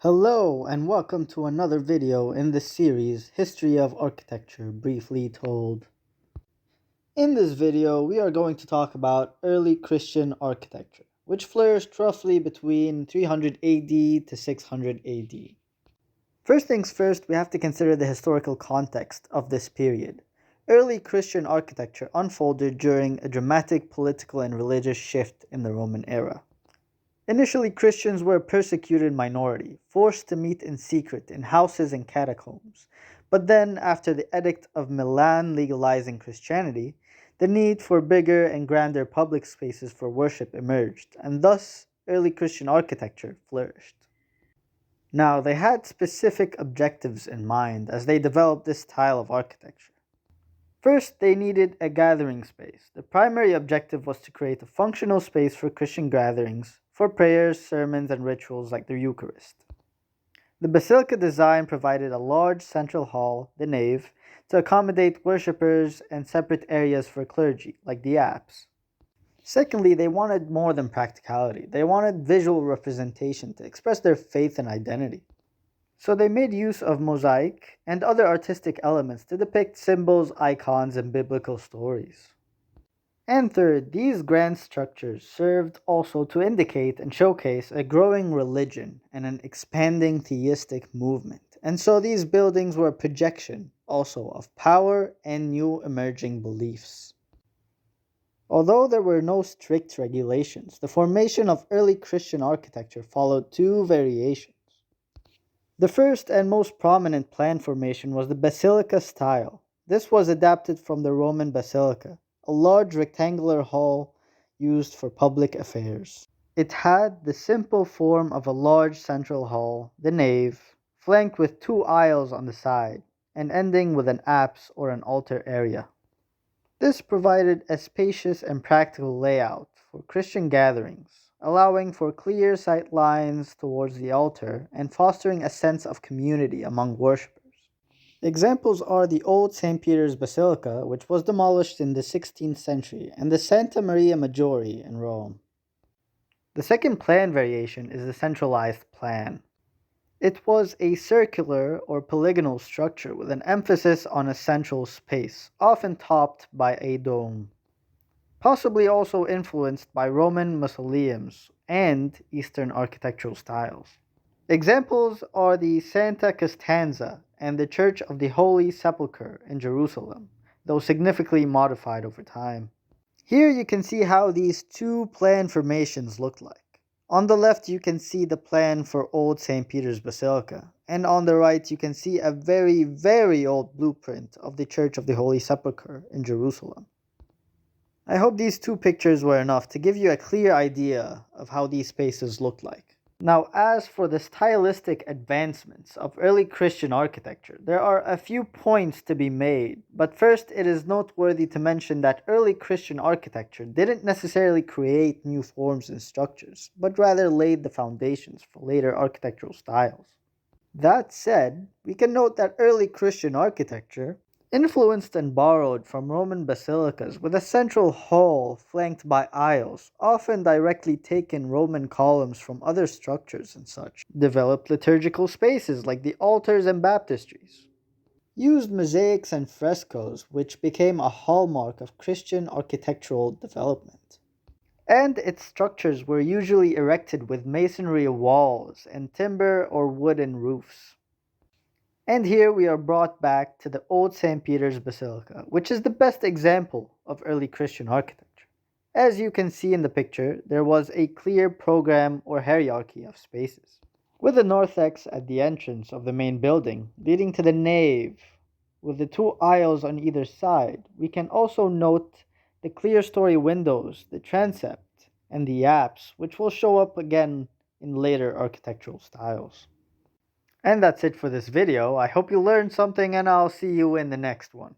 Hello and welcome to another video in the series History of Architecture Briefly Told. In this video we are going to talk about early Christian architecture, which flourished roughly between 300 AD to 600 AD. First things first, we have to consider the historical context of this period. Early Christian architecture unfolded during a dramatic political and religious shift in the Roman era. Initially, Christians were a persecuted minority, forced to meet in secret in houses and catacombs. But then, after the Edict of Milan legalizing Christianity, the need for bigger and grander public spaces for worship emerged, and thus early Christian architecture flourished. Now, they had specific objectives in mind as they developed this style of architecture. First, they needed a gathering space. The primary objective was to create a functional space for Christian gatherings, for prayers, sermons, and rituals like the Eucharist. The basilica design provided a large central hall, the nave, to accommodate worshippers and separate areas for clergy, like the apse. Secondly, they wanted more than practicality. They wanted visual representation to express their faith and identity. So they made use of mosaic and other artistic elements to depict symbols, icons, and biblical stories. And third, these grand structures served also to indicate and showcase a growing religion and an expanding theistic movement. And so these buildings were a projection also of power and new emerging beliefs. Although there were no strict regulations, the formation of early Christian architecture followed two variations. The first and most prominent plan formation was the basilica style. This was adapted from the Roman basilica, a large rectangular hall used for public affairs. It had the simple form of a large central hall, the nave, flanked with two aisles on the side, and ending with an apse or an altar area. This provided a spacious and practical layout for Christian gatherings, allowing for clear sight lines towards the altar and fostering a sense of community among worshippers. Examples are the old St. Peter's Basilica, which was demolished in the 16th century, and the Santa Maria Maggiore in Rome. The second plan variation is the centralized plan. It was a circular or polygonal structure with an emphasis on a central space, often topped by a dome. Possibly also influenced by Roman mausoleums and Eastern architectural styles. Examples are the Santa Costanza and the Church of the Holy Sepulchre in Jerusalem, though significantly modified over time. Here you can see how these two plan formations look like. On the left you can see the plan for Old St. Peter's Basilica, and on the right you can see a very old blueprint of the Church of the Holy Sepulchre in Jerusalem. I hope these two pictures were enough to give you a clear idea of how these spaces looked like. Now, as for the stylistic advancements of early Christian architecture, there are a few points to be made, but first it is noteworthy to mention that early Christian architecture didn't necessarily create new forms and structures, but rather laid the foundations for later architectural styles. That said, we can note that early Christian architecture influenced and borrowed from Roman basilicas with a central hall flanked by aisles, often directly taken Roman columns from other structures and such, developed liturgical spaces like the altars and baptistries, used mosaics and frescoes, which became a hallmark of Christian architectural development. And its structures were usually erected with masonry walls and timber or wooden roofs. And here we are brought back to the old St. Peter's Basilica, which is the best example of early Christian architecture. As you can see in the picture, there was a clear program or hierarchy of spaces, with the narthex at the entrance of the main building, leading to the nave, with the two aisles on either side. We can also note the clerestory windows, the transept, and the apse, which will show up again in later architectural styles. And that's it for this video. I hope you learned something, and I'll see you in the next one.